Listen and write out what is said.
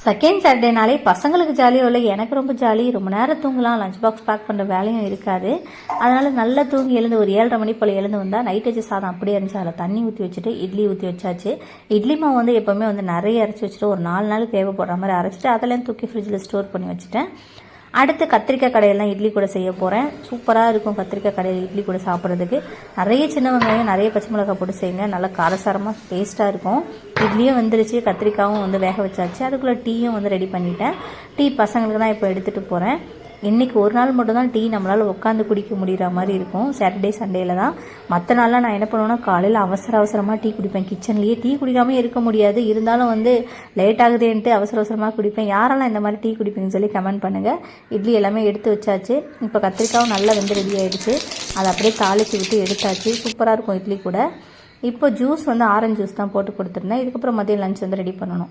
Second சாட்டர்டேனாலே பசங்களுக்கு ஜாலியாக இல்லை, எனக்கு ரொம்ப ஜாலி. ரொம்ப நேரம் தூங்கலாம், லஞ்ச் பாக்ஸ் பேக் பண்ணுற வேலையும் இருக்காது. அதனால் நல்லா தூங்கி எழுந்து ஒரு 7:30 மணி போல் எழுந்து வந்தால் நைட் வச்சு சாதம் அப்படியே இருந்துச்சு. அதில் தண்ணி ஊற்றி வச்சுட்டு இட்லி ஊற்றி வச்சாச்சு. இட்லி மாவு வந்து எப்போவுமே வந்து நிறைய அரைச்சி வச்சுட்டு ஒரு 4 நாள் தேவைப்படுற மாதிரி அரைச்சிட்டு அதெல்லாம் தூக்கி ஃப்ரிட்ஜில் ஸ்டோர் பண்ணி வச்சுட்டேன். அடுத்து கத்திரிக்காய் கடையெல்லாம் இட்லி கூட செய்ய போகிறேன். சூப்பராக இருக்கும் கத்திரிக்காய் கடையில் இட்லி கூட சாப்பிட்றதுக்கு. நிறைய சின்ன வெங்காயம் நிறைய பச்சை மிளகாய் போட்டு செய்யுங்க, நல்லா காரசாரமாக டேஸ்ட்டாக இருக்கும். இட்லியும் வந்துருச்சு, கத்திரிக்காயும் வந்து வேக வச்சாச்சு. அதுக்குள்ளே டீயும் வந்து ரெடி பண்ணிட்டேன். டீ பசங்களுக்கு தான் இப்போ எடுத்துகிட்டு போகிறேன். இன்றைக்கி ஒரு நாள் மட்டும் தான் டீ நம்மளால் உட்காந்து குடிக்க முடிகிற மாதிரி இருக்கும், சாட்டர்டே சண்டேயில் தான். மற்ற நாள்லாம் நான் என்ன பண்ணுவேன்னா காலையில் அவசரமாக டீ குடிப்பேன். கிச்சன்லேயே டீ குடிக்காமல் இருக்க முடியாது, இருந்தாலும் வந்து லேட் ஆகுதுன்ட்டு அவசரமாக குடிப்பேன். யாரெல்லாம் இந்த மாதிரி டீ குடிப்பீங்கன்னு சொல்லி கமெண்ட் பண்ணுங்கள். இட்லி எல்லாமே எடுத்து வச்சாச்சு. இப்போ கத்திரிக்காவும் நல்லா வந்து ரெடி ஆகிடுச்சு. அதை அப்படியே தாளித்து விட்டு எடுத்தாச்சு. சூப்பராக இருக்கும் இட்லி கூட. இப்போ ஜூஸ் வந்து ஆரஞ்சு ஜூஸ் தான் போட்டு கொடுத்துருந்தேன். இதுக்கப்புறம் மதியம் லஞ்ச் வந்து ரெடி பண்ணணும்.